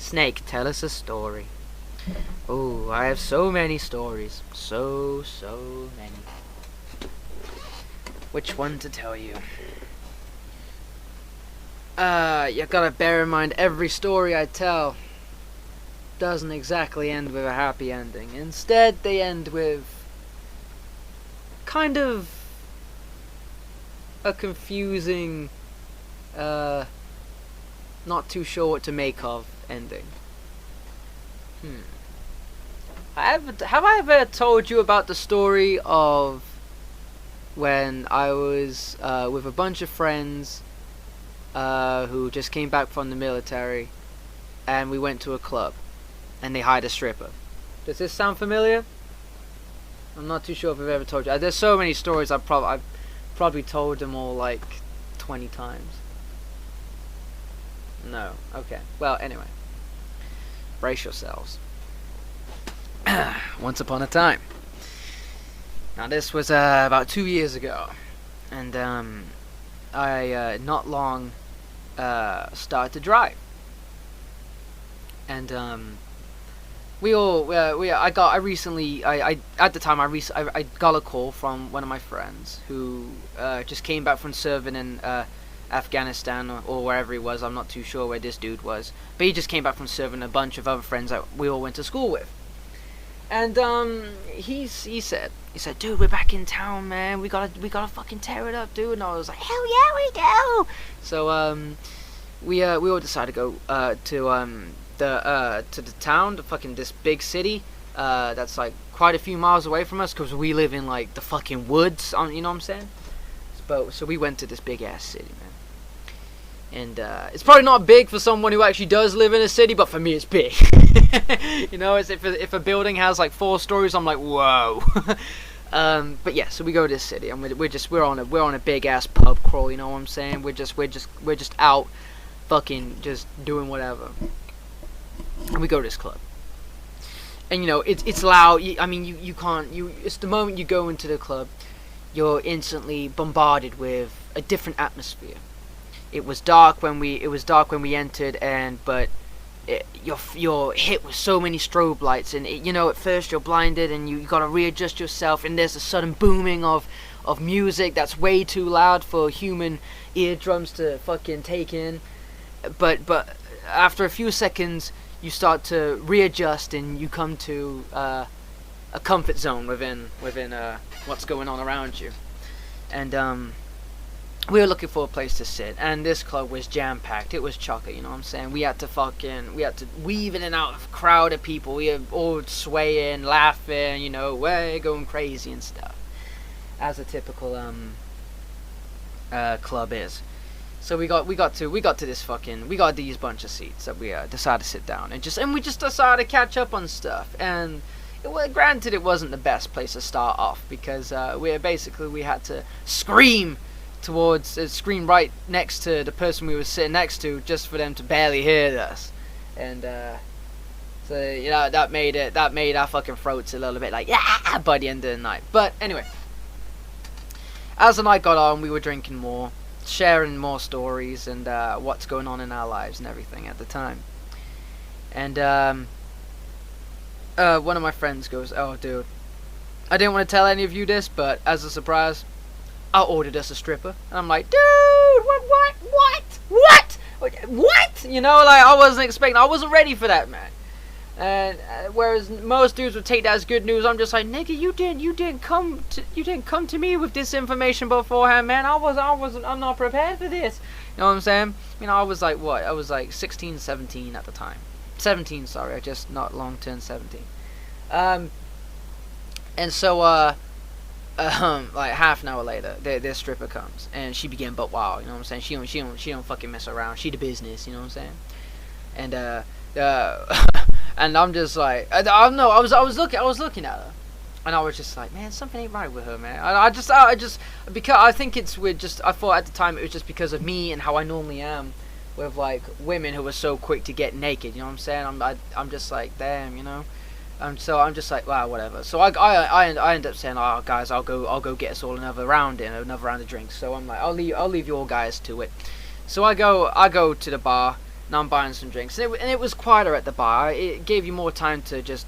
Snake, tell us a story. Oh, I have so many stories. So many. Which one to tell you? You gotta bear in mind every story I tell doesn't exactly end with a happy ending. Instead, they end with kind of a confusing, not too sure what to make of ending. Have I ever told you about the story of when I was with a bunch of friends who just came back from the military, and we went to a club, and they hired a stripper? Does this sound familiar? I'm not too sure if I've ever told you. There's so many stories. I've probably told them all like 20 times. No. Okay. Well, anyway. Brace yourselves. Once upon a time. Now this was about 2 years ago, and I not long started to drive, and I recently at the time I got a call from one of my friends who just came back from serving in Afghanistan or wherever he was. I'm not too sure where this dude was, but he just came back from serving a bunch of other friends that we all went to school with. And he said, dude, we're back in town, man. We gotta fucking tear it up, dude. And I was like, hell yeah, we do. So we all decided to go to the town, to fucking this big city that's like quite a few miles away from us, because we live in like the fucking woods. You know what I'm saying? So we went to this big ass city, man. And it's probably not big for someone who actually does live in a city, but for me it's big. You know, if a building has like 4 stories, I'm like, whoa. But yeah, so we go to this city, and we're on a big ass pub crawl. You know what I'm saying? We're just out, fucking just doing whatever. And we go to this club, and you know it's loud. You can't. It's the moment you go into the club, you're instantly bombarded with a different atmosphere. It was dark when we entered, but you're hit with so many strobe lights, and at first you're blinded, and you gotta readjust yourself, and there's a sudden booming of music that's way too loud for human eardrums to fucking take in. But after a few seconds, you start to readjust, and you come to a comfort zone within what's going on around you, and we were looking for a place to sit, and this club was jam-packed. It was chocker, you know what I'm saying? We had to weave in and out of a crowd of people. We were all swaying, laughing, way going crazy and stuff, as a typical club is. So we got these bunch of seats that we decided to sit down, and we just decided to catch up on stuff. And granted, it wasn't the best place to start off, because we had to scream right next to the person we were sitting next to, just for them to barely hear us. And so that made our fucking throats a little bit like, yeah, by the end of the night. But anyway, as the night got on, we were drinking more, sharing more stories, and what's going on in our lives and everything at the time. And one of my friends goes, "Oh, dude, I didn't want to tell any of you this, but as a surprise, I ordered us a stripper." And I'm like, dude, what? I wasn't expecting, I wasn't ready for that, man. And whereas most dudes would take that as good news, I'm just like, nigga, you didn't come to me with this information beforehand, man. I'm not prepared for this. You know what I'm saying? I was like, what? I was like 16, 17 at the time. 17, sorry, I just not long turned 17. And so like half an hour later, this stripper comes, and she began butt wild. You know what I'm saying? She don't fucking mess around. She the business. You know what I'm saying? And and I'm just like, I don't know. I was looking at her, and I was just like, man, something ain't right with her, man. I just because I think it's with just, I thought at the time it was just because of me and how I normally am with like women who are so quick to get naked. You know what I'm saying? I'm just like, damn, so I'm just like, wow, whatever. So I end up saying, oh guys, I'll go get us all another round of drinks. So I'm like, I'll leave you all guys to it. So I go to the bar, Now I'm buying some drinks, and it was quieter at the bar. It gave you more time to just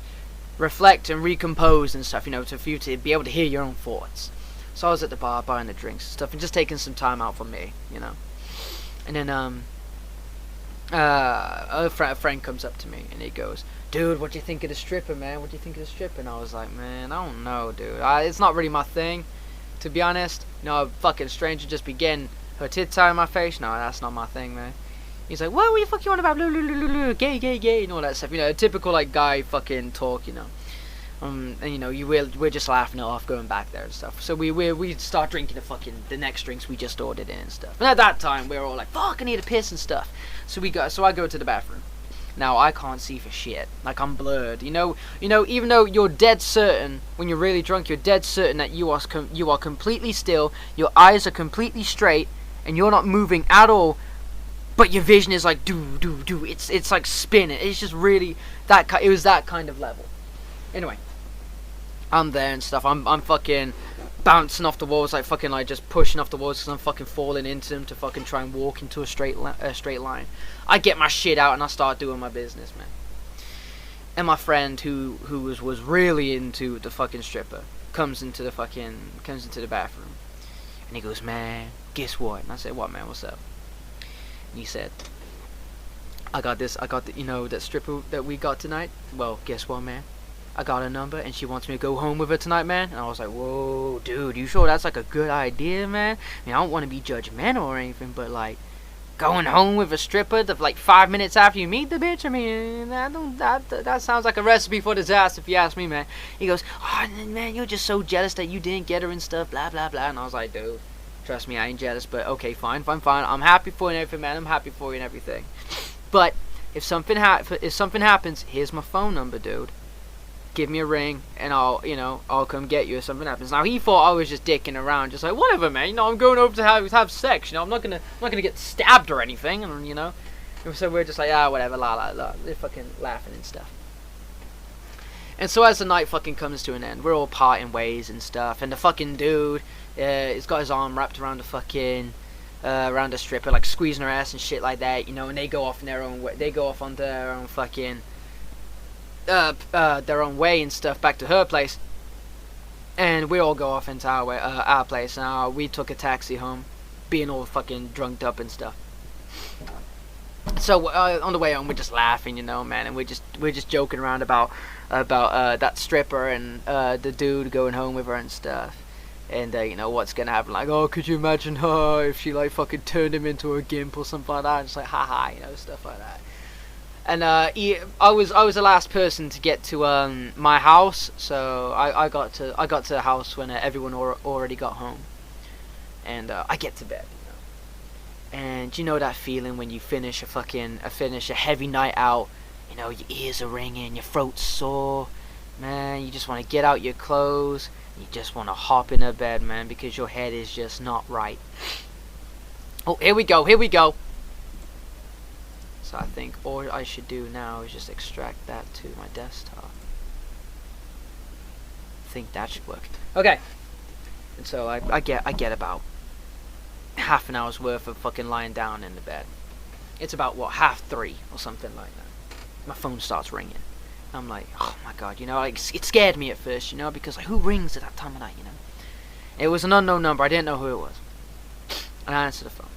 reflect and recompose and stuff, you know, for you to be able to hear your own thoughts. So I was at the bar buying the drinks and stuff, and just taking some time out for me, you know. And then a friend comes up to me and he goes, "Dude, what do you think of the stripper, man? What do you think of the stripper?" And I was like, "Man, I don't know, dude. It's not really my thing, to be honest. You know, a fucking stranger just be getting her tits out of my face. No, that's not my thing, man." He's like, "What the fuck you on about? Gay, gay, gay," and all that stuff. You know, typical like guy fucking talk. You know, and you know, we're just laughing it off, going back there and stuff. So we start drinking the next drinks we just ordered in and stuff. And at that time, we were all like, "Fuck, I need a piss and stuff." So I go to the bathroom. Now I can't see for shit. Like, I'm blurred. You know. Even though you're dead certain when you're really drunk, you're dead certain that you are completely still. Your eyes are completely straight, and you're not moving at all. But your vision is like do. It's like spinning. It's just really it was that kind of level. Anyway, I'm there and stuff. I'm fucking bouncing off the walls, like fucking like just pushing off the walls because I'm fucking falling into them to fucking try and walk into a straight line. I get my shit out and I start doing my business, man. And my friend who was really into the fucking stripper comes into the bathroom, and he goes, "Man, guess what?" And I said, "What, man? What's up?" And he said, I got that stripper that we got tonight. Well, guess what, man? I got her number, and she wants me to go home with her tonight, man." And I was like, "Whoa, dude, you sure that's like a good idea, man? I mean, I don't want to be judgmental or anything, but like, going home with a stripper like 5 minutes after you meet the bitch, I mean, that sounds like a recipe for disaster if you ask me, man." He goes, "Oh, man, you're just so jealous that you didn't get her and stuff, blah, blah, blah." And I was like, "Dude, trust me, I ain't jealous, but okay, fine. I'm happy for you and everything, man. I'm happy for you and everything. But if something happens, here's my phone number, dude. Give me a ring, and I'll come get you if something happens." Now he thought I was just dicking around, just like, whatever, man. You know, I'm going over to have sex. You know, I'm not gonna get stabbed or anything, and you know. And so we're just like, whatever, la la la. They're fucking laughing and stuff. And so as the night fucking comes to an end, we're all parting ways and stuff. And the fucking dude, he's got his arm wrapped around the fucking around the stripper, like squeezing her ass and shit like that, you know. And they go off in their own way. They go off on their own fucking their own way and stuff back to her place, and we all go off into our place. Now we took a taxi home, being all fucking drunked up and stuff. So on the way home, we're just laughing, you know, man, and we're just joking around about that stripper and the dude going home with her and stuff, and you know what's gonna happen. Like, oh, could you imagine her if she like fucking turned him into a gimp or something like that? Just like, haha, you know, stuff like that. And I was the last person to get to my house, so I got to the house when everyone already got home, and I get to bed, you know. And you know that feeling when you finish a heavy night out, you know, your ears are ringing, your throat's sore, man. You just want to get out your clothes, you just want to hop in a bed, man, because your head is just not right. Oh, here we go. So I think all I should do now is just extract that to my desktop. I think that should work. Okay. And so I get about half an hour's worth of fucking lying down in the bed. It's about 2:30 or something like that. My phone starts ringing. I'm like, oh my god, you know, like, it scared me at first, you know, because like, who rings at that time of night, you know? It was an unknown number. I didn't know who it was. And I answered the phone.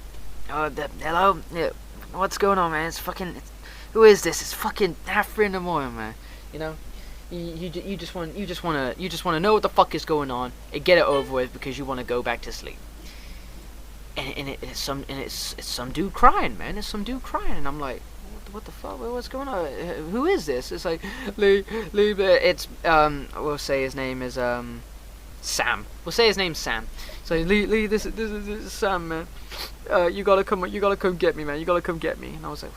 Hello? Yeah. What's going on, man? Who is this? It's fucking 3:30 in the morning, man. You know, you just want to know what the fuck is going on and get it over with because you want to go back to sleep. And it's some dude crying, man. It's some dude crying, and I'm like, what the fuck? What's going on? Who is this? It's like Lee. It's we'll say his name is Sam. We'll say his name's Sam. So Lee, this is Sam, man. You gotta come get me, man. You gotta come get me. And I was like,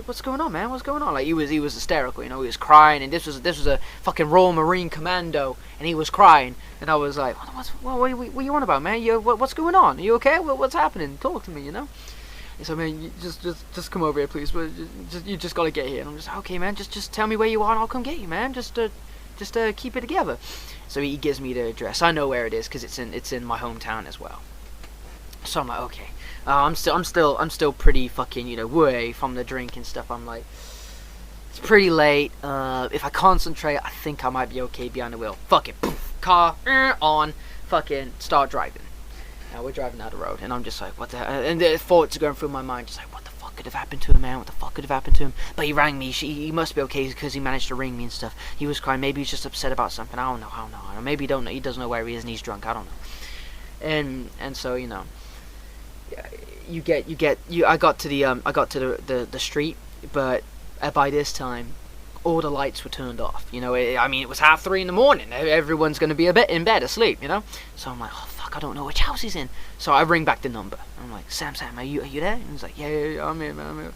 what's going on, man? What's going on? Like, he was hysterical, you know. He was crying, and this was a fucking Royal Marine Commando, and he was crying, and I was like, what you on about, man? What's going on? Are you okay? What's happening? Talk to me, you know. And so, man, you just come over here, please. But you just gotta get here. And I'm just, okay, man. Just tell me where you are, and I'll come get you, man. Just keep it together. So he gives me the address. I know where it is because it's in my hometown as well. So I'm like, okay. I'm still pretty fucking, you know, way from the drink and stuff. I'm like, it's pretty late. If I concentrate, I think I might be okay behind the wheel. Fuck it. Poof, car on. Fucking start driving. Now we're driving down the road, and I'm just like, what the hell? And the thoughts are going through my mind, just like, what the fuck could have happened to him, man? What the fuck could have happened to him? But he rang me. He must be okay because he managed to ring me and stuff. He was crying. Maybe he's just upset about something. I don't know. Maybe he don't know. He doesn't know where he is, and he's drunk. I don't know. And so, you know, I got to the street, but by this time, all the lights were turned off. You know, I mean, it was 3:30 in the morning. Everyone's gonna be in bed asleep. You know, so I'm like, oh fuck, I don't know which house he's in. So I ring back the number. I'm like, Sam, are you there? And he's like, yeah, I'm here, man, I'm here.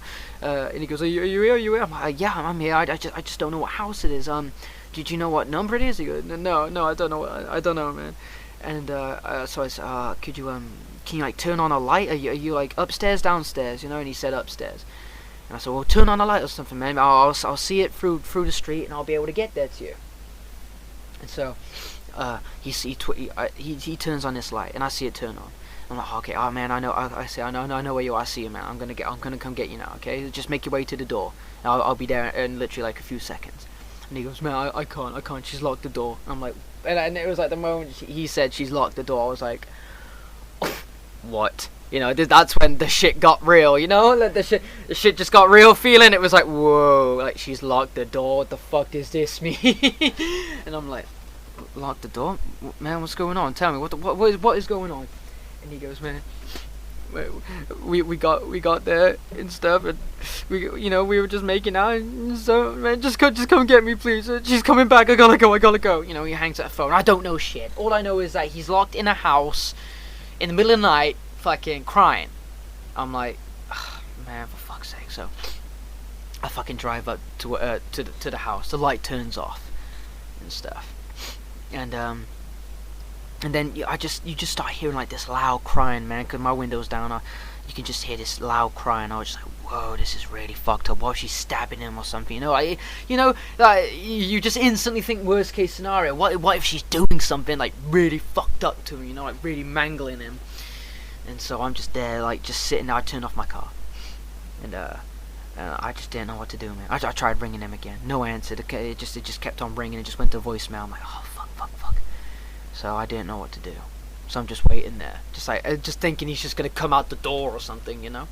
And he goes, are you here? I'm like, yeah, I'm here. I just don't know what house it is. Did you know what number it is? He goes, no, I don't know. I don't know, man. And so I said, could you can you like turn on a light? Are you like upstairs, downstairs? You know? And he said upstairs. And I said, well, turn on a light or something, man. I'll see it through the street, and I'll be able to get there to you. And so he turns on this light, and I see it turn on. I'm like, okay, oh man, I know where you are. I see you, man. I'm gonna come get you now. Okay, just make your way to the door. I'll be there in literally like a few seconds. And he goes, man, I can't. She's locked the door. And I'm like, and it was like the moment he said she's locked the door, I was like, what? You know, that's when the shit got real, you know? Like the shit just got real feeling. It was like, whoa, like, she's locked the door. What the fuck does this mean? And I'm like, lock the door? Man, what's going on? Tell me, what is going on? And he goes, man, we got there and stuff, and we were just making out, and so, man, just come get me, please. She's coming back. I gotta go. You know, he hangs up the phone. I don't know shit. All I know is that he's locked in a house in the middle of the night, fucking crying. I'm like, oh, man, for fuck's sake. So I fucking drive up to the house. The light turns off and stuff, and then you just start hearing like this loud crying, man, because my window's down. You can just hear this loud crying. I was just like, whoa, this is really fucked up. What if she's stabbing him or something? You know, you just instantly think worst case scenario. What if she's doing something like really fucked up to him? You know, like really mangling him. And so I'm just there, like, just sitting there. I turned off my car, and I just didn't know what to do, man. I tried ringing him again, no answer. It just kept on ringing. It just went to voicemail. I'm like, oh fuck. So I didn't know what to do. So I'm just waiting there, just thinking he's just gonna come out the door or something, you know.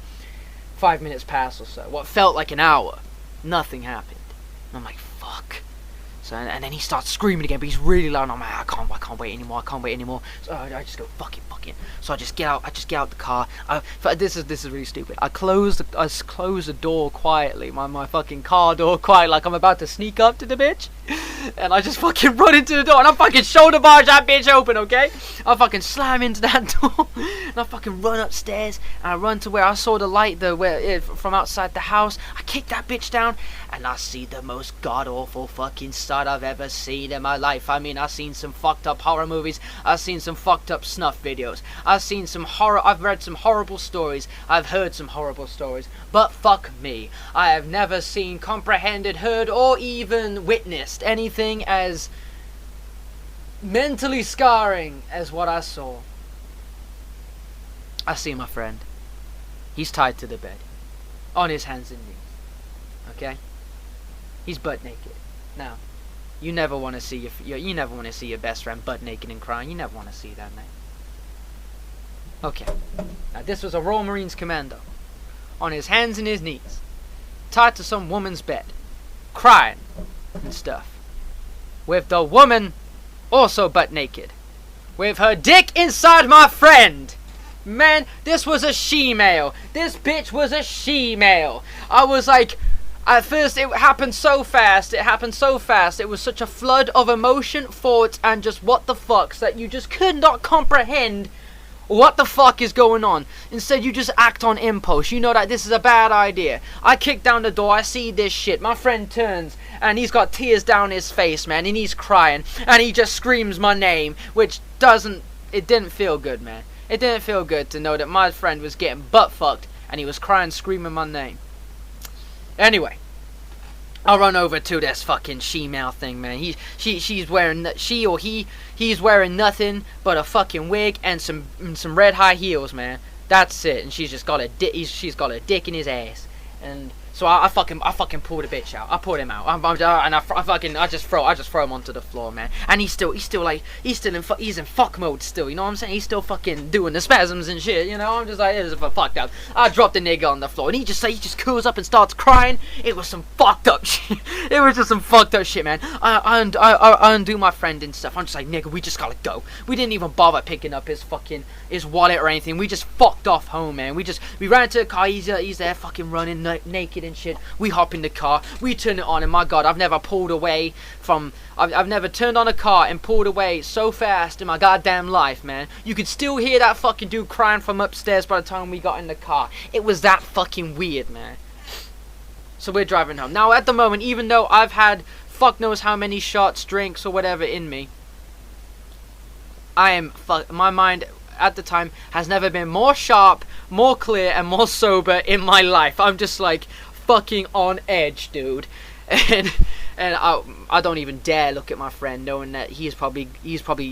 5 minutes passed or so. What felt like an hour, nothing happened. And I'm like, fuck. So, and then he starts screaming again, but he's really loud. And I'm like, I can't wait anymore. So I just go, fuck it. So I just get out the car. This is really stupid. I close the door quietly, my fucking car door quietly, like I'm about to sneak up to the bitch. And I just fucking run into the door, and I fucking shoulder barge that bitch open, okay? I fucking slam into that door, and I fucking run upstairs, and I run to where I saw the light, from outside the house. I kick that bitch down, and I see the most god-awful fucking sight I've ever seen in my life. I mean, I've seen some fucked up horror movies. I've seen some fucked up snuff videos. I've read some horrible stories. I've heard some horrible stories. But fuck me. I have never seen, comprehended, heard, or even witnessed anything as mentally scarring as what I saw. I see my friend. He's tied to the bed, on his hands and knees. Okay? He's butt naked. Now, you never want to see your best friend butt naked and crying. You never want to see that, man. Okay. Now this was a Royal Marines commando, on his hands and his knees, tied to some woman's bed, crying and stuff, with the woman also butt naked, with her dick inside my friend. Man, this was a she-male. This bitch was a she-male. I was like, at first it happened so fast. It was such a flood of emotion, thoughts, and just what the fucks that you just could not comprehend what the fuck is going on. Instead, you just act on impulse. You know that this is a bad idea. I kick down the door. I see this shit. My friend turns, and he's got tears down his face, man, and he's crying, and he just screams my name, which it didn't feel good, man. It didn't feel good to know that my friend was getting butt fucked, and he was crying, screaming my name. Anyway, I run over to this fucking she-male thing, man. She's wearing, he's wearing nothing but a fucking wig and some red high heels, man. That's it. And she's got a dick in his ass. And so I fucking pulled the bitch out. I pulled him out. I just throw him onto the floor, man. And he's in fuck mode still. You know what I'm saying? He's still fucking doing the spasms and shit. You know, I'm just like, this is fucked up. I dropped the nigga on the floor, and he just cools up and starts crying. It was some fucked up shit. It was just some fucked up shit, man. I undo my friend and stuff. I'm just like, nigga, we just gotta go. We didn't even bother picking up his wallet or anything. We just fucked off home, man. We ran into the car. He's there fucking running naked and shit. We hop in the car, we turn it on, and my god, I've never turned on a car and pulled away so fast in my goddamn life, man. You could still hear that fucking dude crying from upstairs by the time we got in the car. It was that fucking weird, man. So we're driving home. Now at the moment, even though I've had fuck knows how many shots, drinks, or whatever in me, my mind at the time has never been more sharp, more clear, and more sober in my life. I'm just like fucking on edge, dude. And I don't even dare look at my friend, knowing that he's probably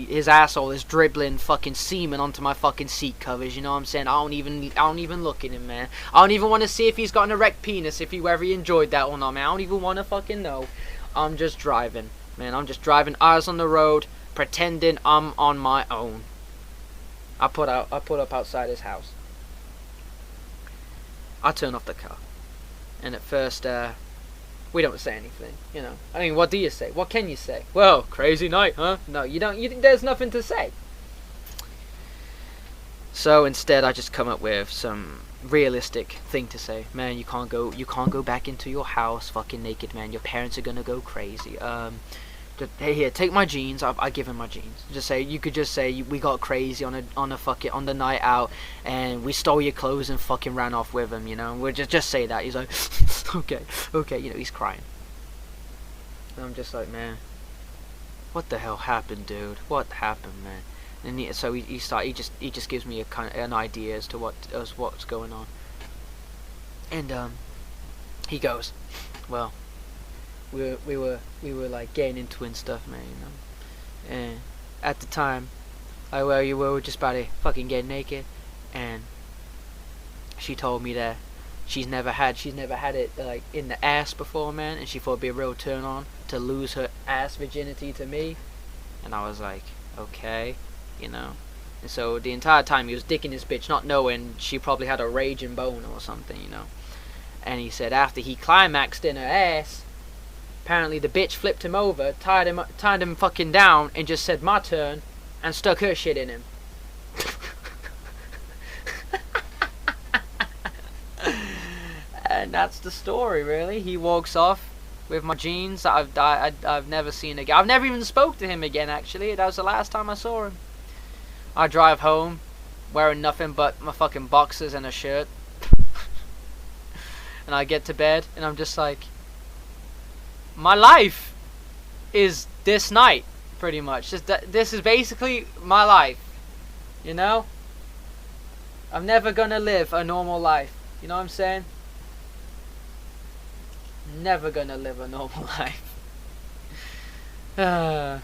his asshole is dribbling fucking semen onto my fucking seat covers. You know what I'm saying? I don't even look at him, man. I don't even want to see if he's got an erect penis, if he ever enjoyed that or not, man. I don't even want to fucking know. I'm just driving, man. I'm just driving, eyes on the road, pretending I'm on my own. I put up outside his house. I turn off the car, and at first, we don't say anything, you know. I mean, what do you say? What can you say? Well, crazy night, huh? No, you don't. There's nothing to say. So instead, I just come up with some realistic thing to say. Man, you can't go back into your house fucking naked, man. Your parents are gonna go crazy. Hey, here, take my jeans. I give him my jeans. You could just say we got crazy on the night out, and we stole your clothes and fucking ran off with him. You know, we'll just say that. He's like, okay. You know, he's crying. And I'm just like, man, what the hell happened, dude? What happened, man? And he just gives me an idea as to what's going on. And he goes, well, we were like getting into it and stuff, man, you know. And at the time, we were just about to fucking get naked, and she told me that she's never had it like in the ass before, man, and she thought it'd be a real turn on to lose her ass virginity to me. And I was like, okay, you know. And so the entire time he was dicking his bitch, not knowing she probably had a raging bone or something, you know. And he said after he climaxed in her ass, apparently the bitch flipped him over, tied him fucking down, and just said, my turn, and stuck her shit in him. And that's the story, really. He walks off with my jeans that I've never seen again. I've never even spoke to him again, actually. That was the last time I saw him. I drive home, wearing nothing but my fucking boxers and a shirt. And I get to bed, and I'm just like, my life is this night, pretty much. This is basically my life, you know? I'm never gonna live a normal life, you know what I'm saying? Never gonna live a normal life. But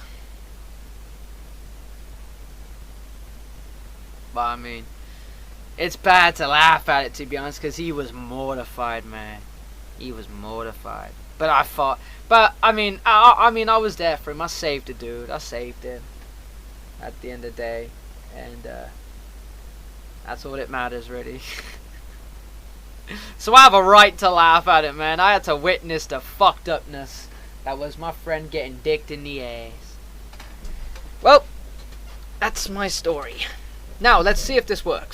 I mean, it's bad to laugh at it, to be honest, because he was mortified, man. He was mortified. But I mean, I was there for him. I saved the dude. I saved him at the end of the day, and that's all that matters, really. So I have a right to laugh at it, man. I had to witness the fucked upness that was my friend getting dicked in the ass. Well, that's my story. Now let's see if this works.